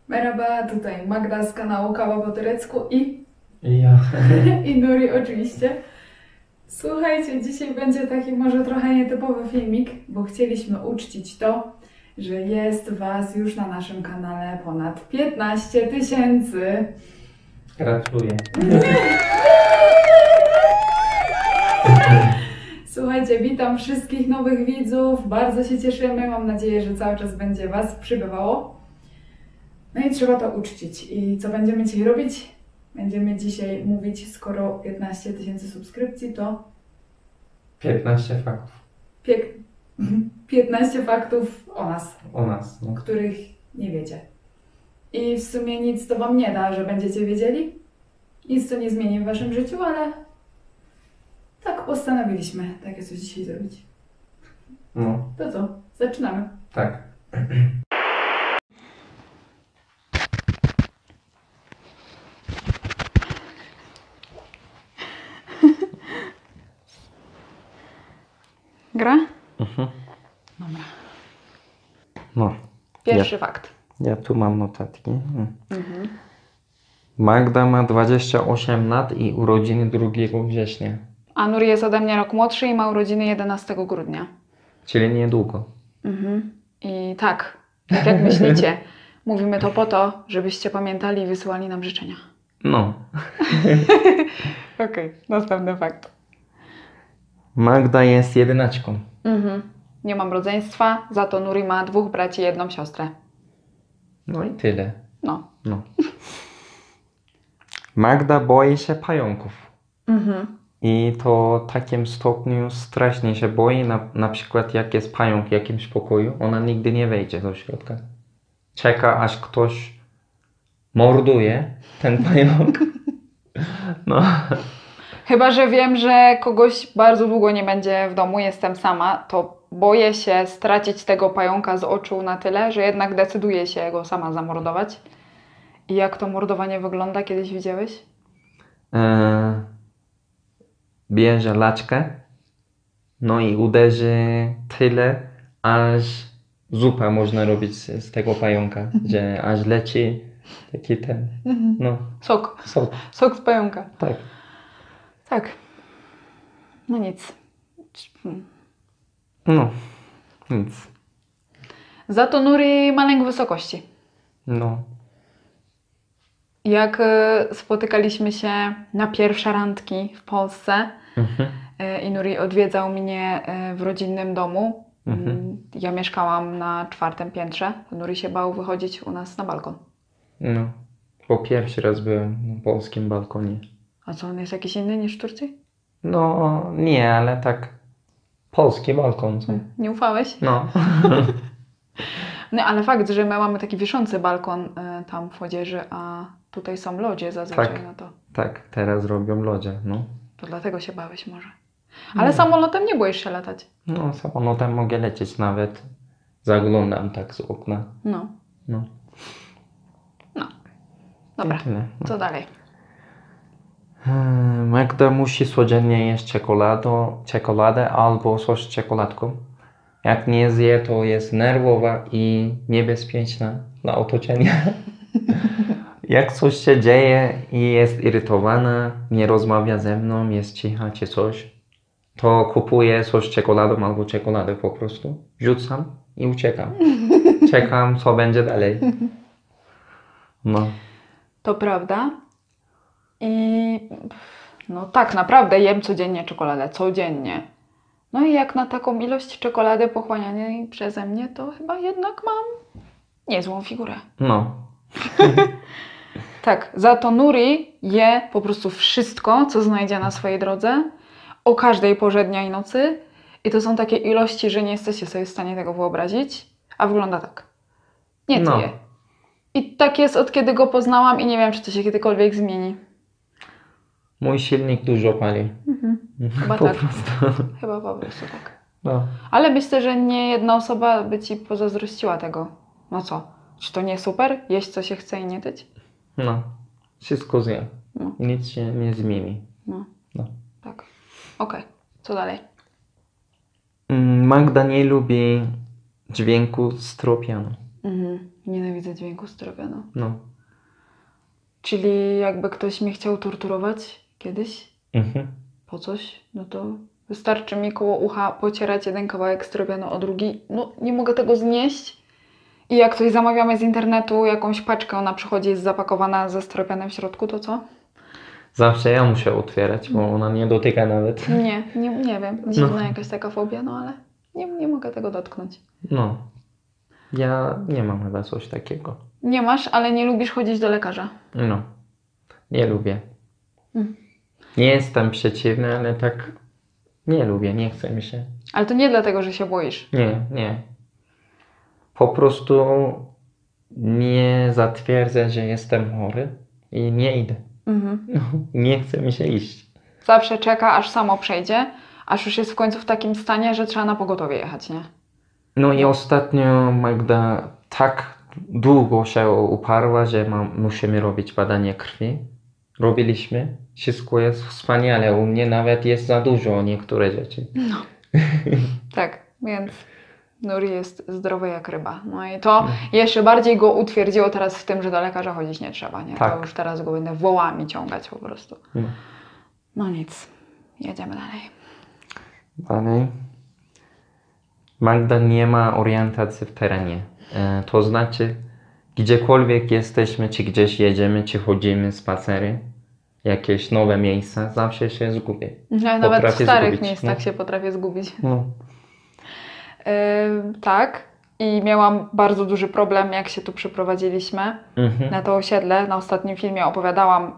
Merhaba, tutaj Magda z kanału Kawa po turecku i Ja. i Nuri oczywiście. Słuchajcie, dzisiaj będzie taki może trochę nietypowy filmik, bo chcieliśmy uczcić to, że jest Was już na naszym kanale ponad 15 000. Gratuluję. Słuchajcie, witam wszystkich nowych widzów, bardzo się cieszymy, mam nadzieję, że cały czas będzie Was przybywało. No i trzeba to uczcić. I co będziemy dzisiaj robić? Będziemy dzisiaj mówić, skoro 15 000 subskrypcji, to 15 faktów 15 faktów o nas, o nas. No. których nie wiecie. I w sumie nic to Wam nie da, że będziecie wiedzieli. Nic to nie zmieni w Waszym życiu, ale tak postanowiliśmy takie coś dzisiaj zrobić. No, To co? Zaczynamy. tak. Gra? Mhm. Dobra. No, Pierwszy fakt. ja tu mam notatki. Magda ma 28 lat i urodziny 2 września. A Nur jest ode mnie rok młodszy i ma urodziny 11 grudnia. Czyli niedługo. I tak jak myślicie, mówimy to po to, żebyście pamiętali i wysyłali nam życzenia. No. Okej, następny fakt. Magda jest jedynaczką. Nie mam rodzeństwa, za to Nuri ma 2 braci i 1 siostrę. No i tyle. No. No. Magda boi się pająków. I to w takim stopniu strasznie się boi, na przykład jak jest pająk w jakimś pokoju, ona nigdy nie wejdzie do środka. Czeka, aż ktoś morduje ten pająk. No. Chyba że wiem, że kogoś bardzo długo nie będzie w domu, jestem sama, to boję się stracić tego pająka z oczu na tyle, że jednak decyduję się go sama zamordować. I jak to mordowanie wygląda? Kiedyś widziałeś? Bierze laczkę, no i uderzy tyle, aż zupa można robić z tego pająka, że aż leci taki ten, no, Sok. sok. Sok z pająka. Tak. Tak. No nic. No, nic. Za to Nuri ma lęk wysokości. No. Jak spotykaliśmy się na pierwsze randki w Polsce i Nuri odwiedzał mnie w rodzinnym domu, ja mieszkałam na 4. piętrze, to Nuri się bał wychodzić u nas na balkon. No. Bo pierwszy raz byłem na polskim balkonie. A co, on jest jakiś inny niż w Turcji? No, nie, ale tak polski balkon. Co? Nie ufałeś? No. No ale fakt, że my mamy taki wiszący balkon tam w odzieży, a tutaj są lodzie zazwyczaj, Tak. no to Tak, teraz robią lodzie, no. dlatego się bałeś może. Ale samolotem nie boisz się latać. No, samolotem mogę lecieć nawet. Zaglądam tak z okna. No. No. Dobra, I tyle. co dalej? Magda musi codziennie jeść czekoladę albo coś z czekoladką. Jak nie zje, to jest nerwowa i niebezpieczna dla otoczenia. Jak coś się dzieje i jest irytowana, nie rozmawia ze mną, jest cicha czy coś, to kupuję coś z czekoladą albo czekoladę po prostu. Rzucam i uciekam. Czekam, co będzie dalej. No. To prawda. I no tak, naprawdę jem codziennie czekoladę. Codziennie. No i jak na taką ilość czekolady pochłanianej przeze mnie, to chyba jednak mam niezłą figurę. No. Tak, za to Nuri je po prostu wszystko, co znajdzie na swojej drodze, o każdej porze dnia i nocy. I to są takie ilości, że nie jesteście sobie w stanie tego wyobrazić. A wygląda tak. Nie No. tyje. I tak jest od kiedy go poznałam i nie wiem, czy to się kiedykolwiek zmieni. Mój silnik dużo pali. Chyba Po tak. prostu. Chyba po prostu tak. No. Ale myślę, że nie jedna osoba by ci pozazdrościła tego. No co? Czy to nie super? Jeść co się chce i nie tyć? No. Wszystko zjem. No. I nic się nie zmieni. No. No. Tak. Okej. Co dalej? Magda nie lubi dźwięku stropianu. Nienawidzę dźwięku stropianu. No. Czyli jakby ktoś mnie chciał torturować kiedyś po coś, no to wystarczy mi koło ucha pocierać jeden kawałek stropianu o drugi. No nie mogę tego znieść. I jak coś zamawiamy z internetu, jakąś paczkę, ona przychodzi, jest zapakowana ze stropianem w środku, to co? Zawsze ja muszę otwierać, bo ona nie dotyka nawet. Nie wiem. Dziwna jakaś taka fobia, no ale nie mogę tego dotknąć. No. Ja nie mam chyba coś takiego. Nie masz, ale nie lubisz chodzić do lekarza. No. Nie lubię. Nie jestem przeciwny, ale tak nie lubię, nie chce mi się. Ale to nie dlatego, że się boisz. Nie. Po prostu nie zatwierdzę, że jestem chory i nie idę. No, nie chce mi się iść. Zawsze czeka, aż samo przejdzie, aż już jest w końcu w takim stanie, że trzeba na pogotowie jechać, nie? No i ostatnio Magda tak długo się uparła, że musimy robić badanie krwi. Robiliśmy. Wszystko jest wspaniale. U mnie nawet jest za dużo niektóre rzeczy. No. Tak, więc Nuri jest zdrowy jak ryba. No i to jeszcze bardziej go utwierdziło teraz w tym, że do lekarza chodzić nie trzeba, nie? Tak. To już teraz go będę wołami ciągać po prostu. No. No nic, jedziemy dalej. Dalej. Magda nie ma orientacji w terenie. To znaczy, gdziekolwiek jesteśmy, czy gdzieś jedziemy, czy chodzimy spacery, jakieś nowe miejsca, zawsze się zgubię. Ja nawet w starych miejscach się potrafię zgubić. No. Tak. I miałam bardzo duży problem, jak się tu przyprowadziliśmy na to osiedle. Na ostatnim filmie opowiadałam,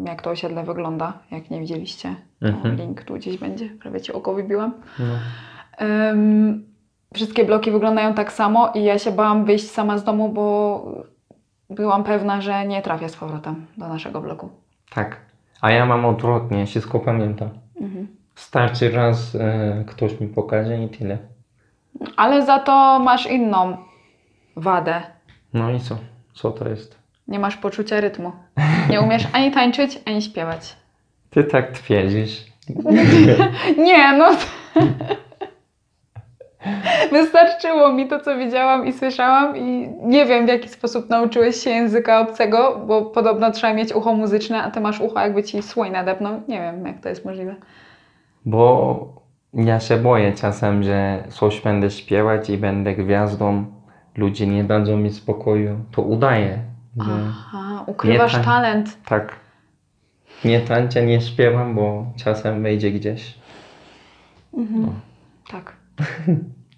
jak to osiedle wygląda. Jak nie widzieliście, to link tu gdzieś będzie. Prawie ci oko wybiłam. No. Wszystkie bloki wyglądają tak samo i ja się bałam wyjść sama z domu, bo byłam pewna, że nie trafię z powrotem do naszego bloku. Tak. A ja mam odwrotnie, wszystko pamiętam. Starczy raz ktoś mi pokaże i tyle. Ale za to masz inną wadę. No i co? Co to jest? Nie masz poczucia rytmu. Nie umiesz ani tańczyć, ani śpiewać. Ty tak twierdzisz. Nie, no... Wystarczyło mi to, co widziałam i słyszałam i nie wiem, w jaki sposób nauczyłeś się języka obcego, bo podobno trzeba mieć ucho muzyczne, a ty masz ucho, jakby ci słoń nadepnął. Nie wiem, jak to jest możliwe. Bo ja się boję czasem, że coś będę śpiewać i będę gwiazdą. Ludzie nie dadzą mi spokoju. To udaję. Aha, ukrywasz talent. Tak. Nie tańczę, nie śpiewam, bo czasem wejdzie gdzieś. No. Tak.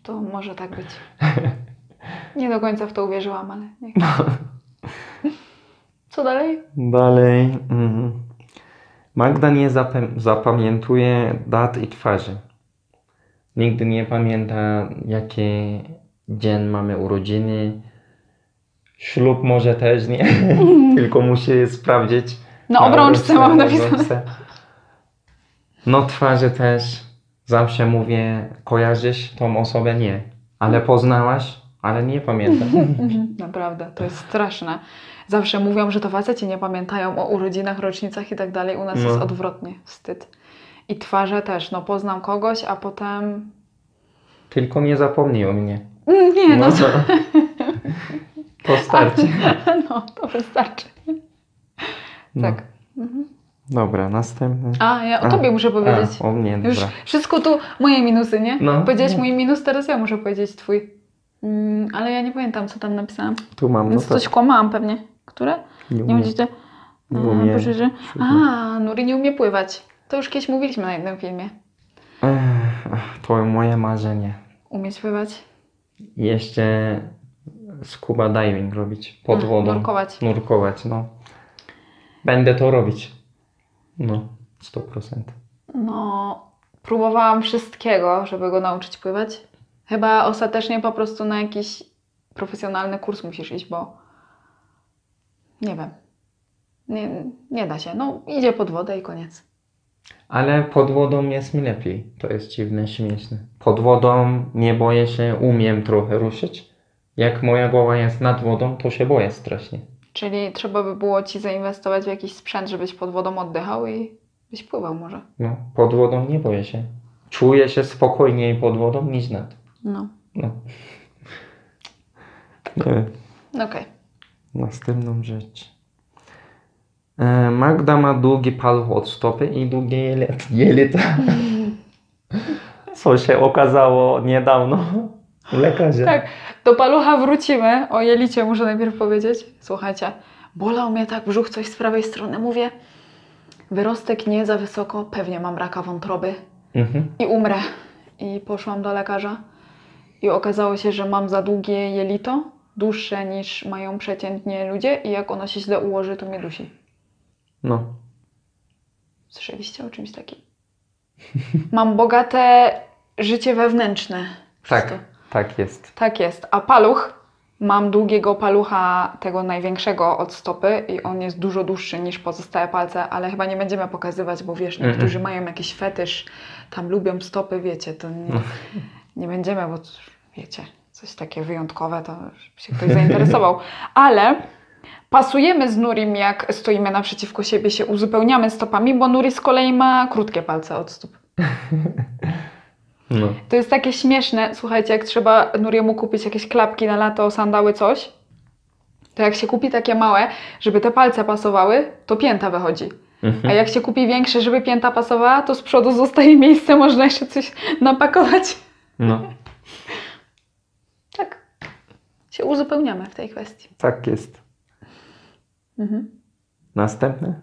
To może tak być. Nie do końca w to uwierzyłam, ale nie. Co dalej? Dalej. Magda nie zapamiętuje dat i twarzy. Nigdy nie pamięta, jaki dzień mamy urodziny. Ślub może też nie. Tylko musi sprawdzić. Na obrączce mam napisane. No twarzy też. Zawsze mówię, kojarzysz tą osobę? Nie. Ale poznałaś? Ale nie pamiętam. Naprawdę, to jest straszne. Zawsze mówią, że to faceci nie pamiętają o urodzinach, rocznicach i tak dalej. U nas jest odwrotnie. Wstyd. I twarze też. No poznam kogoś, a potem... Tylko nie zapomnij o mnie. Nie, no co? To starczy. No, to wystarczy. Tak. Dobra, następny. Ja o tobie muszę powiedzieć. O mnie, dobra. Już wszystko tu moje minusy, nie? No. Powiedziałeś mój minus, teraz ja muszę powiedzieć twój. Ale ja nie pamiętam, co tam napisałam. Tu mam. Więc coś kłamałam pewnie. Które? Nie widzicie? Nie umiem. Nuri nie umie pływać. To już kiedyś mówiliśmy na jednym filmie. To moje marzenie. Umieć pływać? Jeszcze scuba diving robić pod wodą. Nurkować, no. Będę to robić. No, 100%. No, próbowałam wszystkiego, żeby go nauczyć pływać. Chyba ostatecznie po prostu na jakiś profesjonalny kurs musisz iść, bo nie wiem. Nie da się. No, idzie pod wodę i koniec. Ale pod wodą jest mi lepiej. To jest dziwne, śmieszne. Pod wodą nie boję się, umiem trochę ruszyć. Jak moja głowa jest nad wodą, to się boję strasznie. Czyli trzeba by było ci zainwestować w jakiś sprzęt, żebyś pod wodą oddychał i byś pływał może. No, pod wodą nie boję się. Czuję się spokojniej pod wodą niż nad. No. Nie wiem. Okej. Następną rzecz. Magda ma długi paluch od stopy i długie jelita. Co się okazało niedawno u lekarza. Tak, do palucha wrócimy. O jelicie muszę najpierw powiedzieć. Słuchajcie, bolał mnie tak brzuch, coś z prawej strony. Mówię, wyrostek nie za wysoko, pewnie mam raka wątroby i umrę. I poszłam do lekarza i okazało się, że mam za długie jelito, dłuższe niż mają przeciętnie ludzie i jak ono się źle ułoży, to mnie dusi. No. Słyszeliście o czymś takim? Mam bogate życie wewnętrzne. przez Tak, to. tak jest. Tak jest. A paluch, mam długiego palucha, tego największego od stopy i on jest dużo dłuższy niż pozostałe palce, ale chyba nie będziemy pokazywać, bo wiesz, niektórzy mają jakiś fetysz, tam lubią stopy, wiecie, to nie będziemy, bo wiecie, coś takie wyjątkowe, to się ktoś zainteresował. Ale pasujemy z Nurim, jak stoimy naprzeciwko siebie, się uzupełniamy stopami, bo Nuri z kolei ma krótkie palce od stóp. No. To jest takie śmieszne, słuchajcie, jak trzeba Nuriemu kupić jakieś klapki na lato, sandały, coś, to jak się kupi takie małe, żeby te palce pasowały, to pięta wychodzi. A jak się kupi większe, żeby pięta pasowała, to z przodu zostaje miejsce, można jeszcze coś napakować. No. Tak. Się uzupełniamy w tej kwestii. Tak jest. Następne.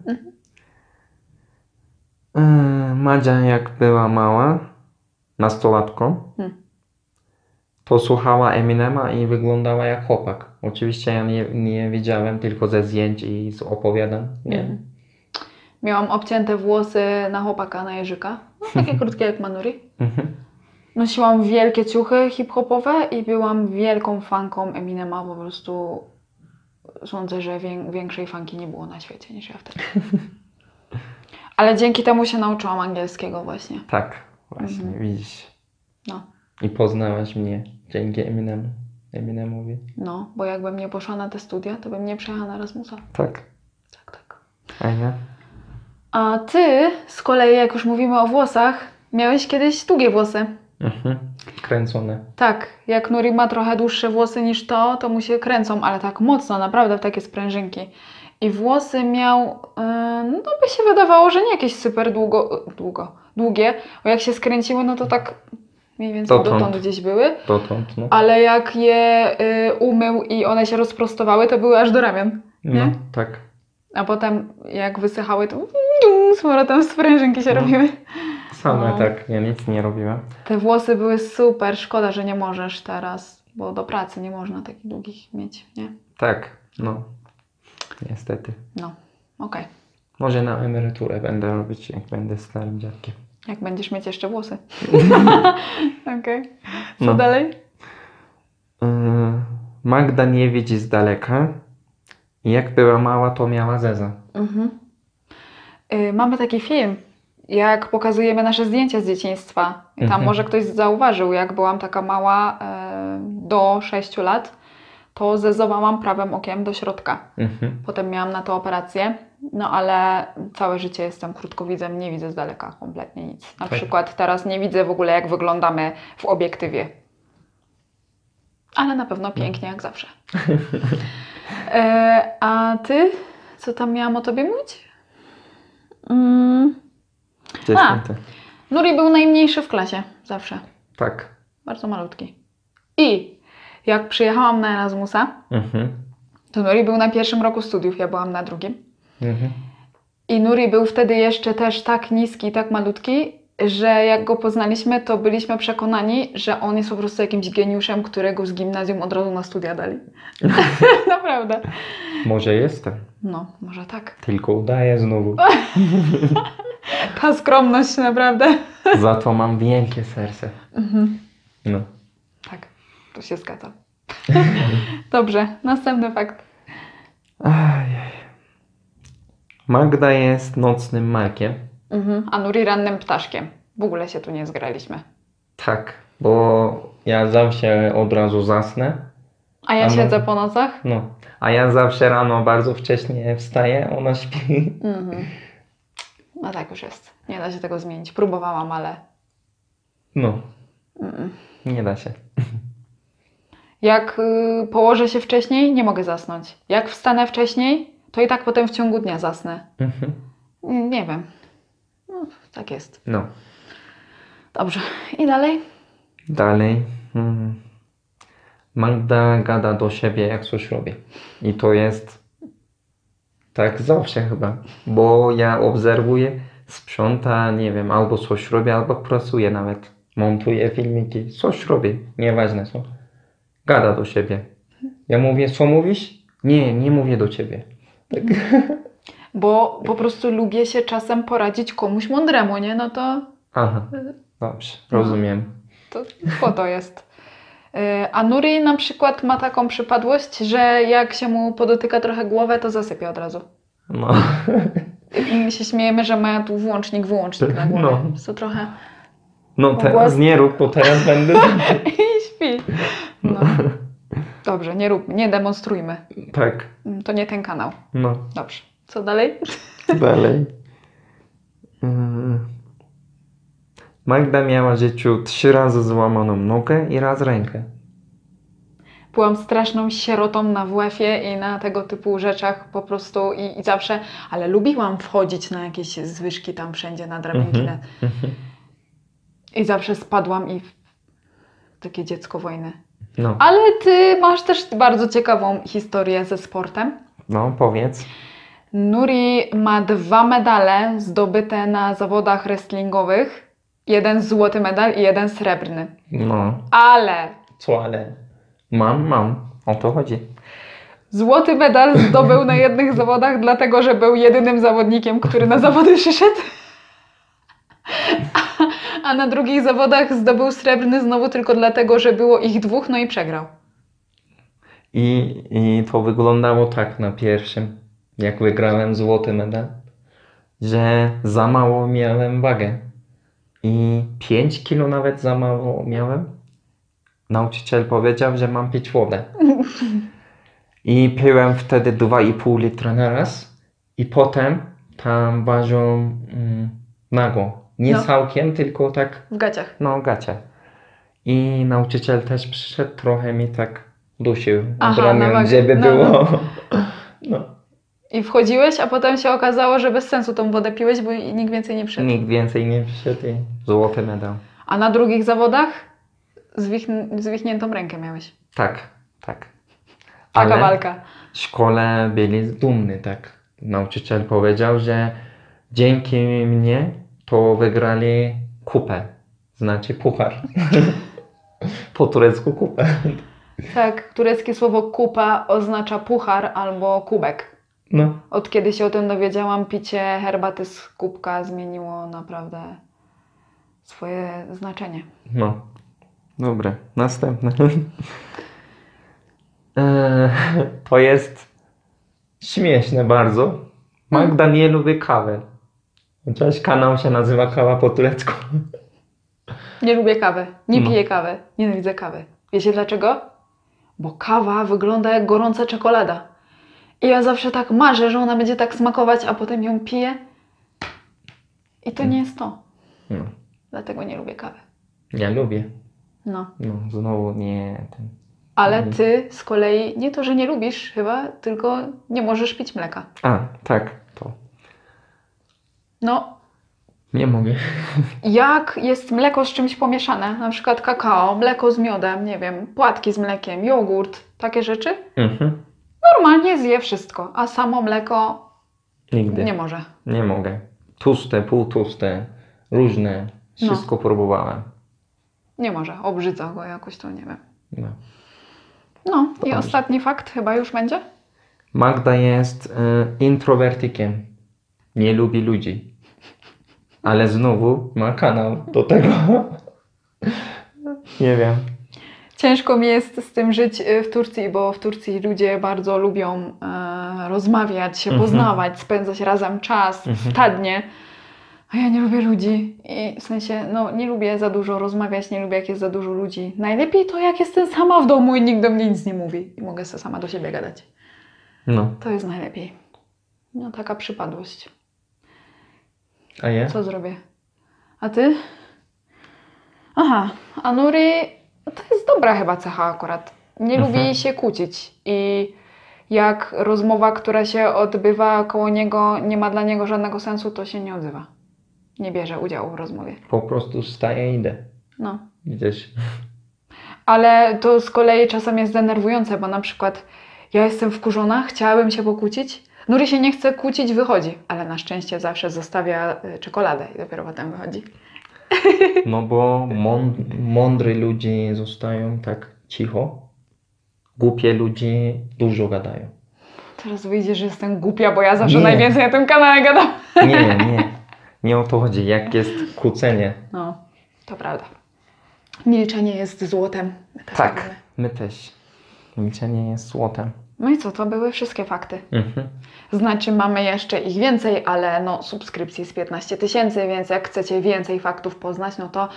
Madzia jak była mała, nastolatką, to słuchała Eminema i wyglądała jak chłopak. Oczywiście ja nie widziałem, tylko ze zdjęć i z opowiadań. Nie. Miałam obcięte włosy na chłopaka, na Jerzyka. No, takie krótkie jak Manuri. Nosiłam wielkie ciuchy hip-hopowe i byłam wielką fanką Eminema. Po prostu sądzę, że większej fanki nie było na świecie niż ja wtedy. Ale dzięki temu się nauczyłam angielskiego właśnie. Tak, właśnie, widzisz. No. I poznałaś mnie dzięki Eminemowi. No, bo jakbym nie poszła na te studia, to bym nie przyjechała na Erasmusa. Tak. Tak. A ja? A ty z kolei, jak już mówimy o włosach, miałeś kiedyś długie włosy. Kręcone. Tak, jak Nuri ma trochę dłuższe włosy niż to mu się kręcą, ale tak mocno, naprawdę w takie sprężynki. I włosy miał, no by się wydawało, że nie jakieś super długie, bo jak się skręciły, no to tak mniej więcej dotąd gdzieś były. Dotąd, no. Ale jak je umył i one się rozprostowały, to były aż do ramion. Nie? No, tak. A potem jak wysychały, to z powrotem sprężynki się robiły. Same tak, ja nic nie robiłem. Te włosy były super, szkoda, że nie możesz teraz, bo do pracy nie można takich długich mieć, nie? Tak, no. Niestety. No, okej. Może na emeryturę będę robić, jak będę starym dziadkiem. Jak będziesz mieć jeszcze włosy. Okej. Co No. dalej? Magda nie widzi z daleka. Jak była mała, to miała zeza. Mamy taki film, jak pokazujemy nasze zdjęcia z dzieciństwa. I tam może ktoś zauważył, jak byłam taka mała, do 6 lat, to zezowałam prawym okiem do środka. Potem miałam na to operację, no ale całe życie jestem krótkowidzem, nie widzę z daleka kompletnie nic. Na przykład teraz nie widzę w ogóle, jak wyglądamy w obiektywie. Ale na pewno pięknie, jak zawsze. A ty? Co tam miałam o tobie mówić? Nuri był najmniejszy w klasie, zawsze. Tak. Bardzo malutki. I jak przyjechałam na Erasmusa, to Nuri był na pierwszym roku studiów, ja byłam na drugim. I Nuri był wtedy jeszcze też tak niski i tak malutki, że jak go poznaliśmy, to byliśmy przekonani, że on jest po prostu jakimś geniuszem, którego z gimnazjum od razu na studia dali. Naprawdę. Może jestem. No, może tak. Tylko udaję znowu. Ta skromność, naprawdę. Za to mam wielkie serce. No. Tak, to się zgadza. Dobrze, następny fakt. Ajaj. Magda jest nocnym makiem. A Nuri rannym ptaszkiem. W ogóle się tu nie zgraliśmy. Tak, bo ja zawsze od razu zasnę. A ja siedzę po nocach? No, a ja zawsze rano bardzo wcześnie wstaję, ona śpi. No tak już jest. Nie da się tego zmienić. Próbowałam, ale... No, nie da się. Jak położę się wcześniej, nie mogę zasnąć. Jak wstanę wcześniej, to i tak potem w ciągu dnia zasnę. Nie wiem. No, tak jest. No. Dobrze. I dalej? Dalej. Magda gada do siebie, jak coś robi. I to jest tak zawsze chyba. Bo ja obserwuję, sprząta, nie wiem, albo coś robi, albo pracuje nawet. Montuje filmiki, coś robi. Nieważne co. Gada do siebie. Ja mówię, co mówisz? Nie mówię do ciebie. Tak. Bo po prostu lubię się czasem poradzić komuś mądremu, nie? No to... Aha, dobrze, rozumiem. To po to jest. A Nuri na przykład ma taką przypadłość, że jak się mu podotyka trochę głowę, to zasypia od razu. No. I my się śmiejemy, że ma tu wyłącznik na głowie. No. To trochę... No teraz nie rób, bo teraz będę... I śpi. No. Dobrze, nie róbmy, nie demonstrujmy. Tak. To nie ten kanał. No. Dobrze. Co dalej? Dalej. Magda miała w życiu 3 razy złamaną nogę i raz rękę. Byłam straszną sierotą na WF-ie i na tego typu rzeczach po prostu i zawsze, ale lubiłam wchodzić na jakieś zwyżki tam wszędzie, na drabinki. I zawsze spadłam i takie dziecko wojny. No. Ale ty masz też bardzo ciekawą historię ze sportem. No, powiedz. Nuri ma 2 medale zdobyte na zawodach wrestlingowych. 1 złoty medal i 1 srebrny. No. Ale Co ale? Mam. O to chodzi. złoty medal zdobył na jednych zawodach, dlatego że był jedynym zawodnikiem, który na zawody przyszedł. A na drugich zawodach zdobył srebrny znowu tylko dlatego, że było ich 2, no i przegrał. I to wyglądało tak na pierwszym, jak wygrałem złoty medal, że za mało miałem wagę. I 5 kilo nawet za mało miałem. Nauczyciel powiedział, że mam pić wodę. I piłem wtedy 2,5 litra na raz. I potem tam ważą nago. Nie No. całkiem, tylko tak, W gaciach. no gacie. I nauczyciel też przyszedł, trochę mi tak dusił. Aha, ramion, na wagę. żeby No, było. No. I wchodziłeś, a potem się okazało, że bez sensu tą wodę piłeś, bo nikt więcej nie przyszedł. Nikt więcej nie przyszedł i złoty medal. A na drugich zawodach zwichniętą rękę miałeś. Tak. Taka walka. W szkole byli dumni, tak. Nauczyciel powiedział, że dzięki mnie to wygrali kupę. Znaczy puchar. Po turecku kupę. Tak, tureckie słowo kupa oznacza puchar albo kubek. No. Od kiedy się o tym dowiedziałam, picie herbaty z kubka zmieniło naprawdę swoje znaczenie. No. Dobra, następne. To jest śmieszne bardzo. Magda nie lubi kawy. Chociaż kanał się nazywa Kawa po turecku. Nie lubię kawy, nie No. piję kawy, nienawidzę kawy. Wiecie dlaczego? Bo kawa wygląda jak gorąca czekolada. I ja zawsze tak marzę, że ona będzie tak smakować, a potem ją piję. I to nie jest to. No. Dlatego nie lubię kawy. Ja lubię. No. No, znowu nie ten. Ale ty z kolei nie to, że nie lubisz chyba, tylko nie możesz pić mleka. A, tak, to. No, Nie mogę. jak jest mleko z czymś pomieszane, na przykład kakao, mleko z miodem, nie wiem, płatki z mlekiem, jogurt, takie rzeczy, normalnie zje wszystko, a samo mleko Nigdy. nie może. Nie mogę. Tłuste, półtłuste, różne. Wszystko próbowałem. Nie może, obrzydza go jakoś, to nie wiem. No. No i Dobrze. ostatni fakt chyba już będzie? Magda jest introwertykiem. Nie lubi ludzi. Ale znowu ma kanał do tego. Nie wiem. Ciężko mi jest z tym żyć w Turcji, bo w Turcji ludzie bardzo lubią rozmawiać, się poznawać, spędzać razem czas, stadnie. A ja nie lubię ludzi. I w sensie, no nie lubię za dużo rozmawiać, nie lubię jak jest za dużo ludzi. Najlepiej to jak jestem sama w domu i nikt do mnie nic nie mówi. I mogę sobie sama do siebie gadać. No. To jest najlepiej. No taka przypadłość. A ja? Co zrobię? A ty? Aha, a Nuri, to jest dobra chyba cecha akurat. Nie lubi się kłócić i jak rozmowa, która się odbywa koło niego, nie ma dla niego żadnego sensu, to się nie odzywa. Nie bierze udziału w rozmowie. Po prostu wstaje i idę. No. Gdzieś. Ale to z kolei czasem jest denerwujące, bo na przykład ja jestem wkurzona, chciałabym się pokłócić. Nuri się nie chce kłócić, wychodzi, ale na szczęście zawsze zostawia czekoladę i dopiero potem wychodzi. No bo mądrzy ludzie zostają tak cicho. Głupie ludzie dużo gadają. Teraz wyjdzie, że jestem głupia, bo ja zawsze Nie. najwięcej na tym kanale gadam. Nie. Nie o to chodzi. Jak jest kłócenie. No, to prawda. Milczenie jest złotem. Tak, my też. Milczenie jest złotem. No i co, to były wszystkie fakty. Mhm. Znaczy mamy jeszcze ich więcej, ale no subskrypcji jest 15 000, więc jak chcecie więcej faktów poznać, no to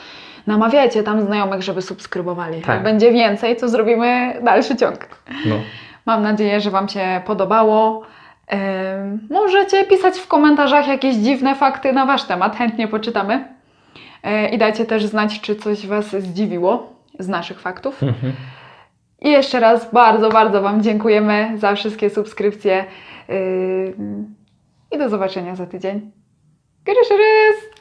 namawiajcie tam znajomych, żeby subskrybowali. Tak. Jak będzie więcej, to zrobimy dalszy ciąg. No. Mam nadzieję, że Wam się podobało. Możecie pisać w komentarzach jakieś dziwne fakty na Wasz temat, chętnie poczytamy. I dajcie też znać, czy coś Was zdziwiło z naszych faktów. Mhm. I jeszcze raz bardzo, bardzo Wam dziękujemy za wszystkie subskrypcje. I do zobaczenia za tydzień. Görüşürüz!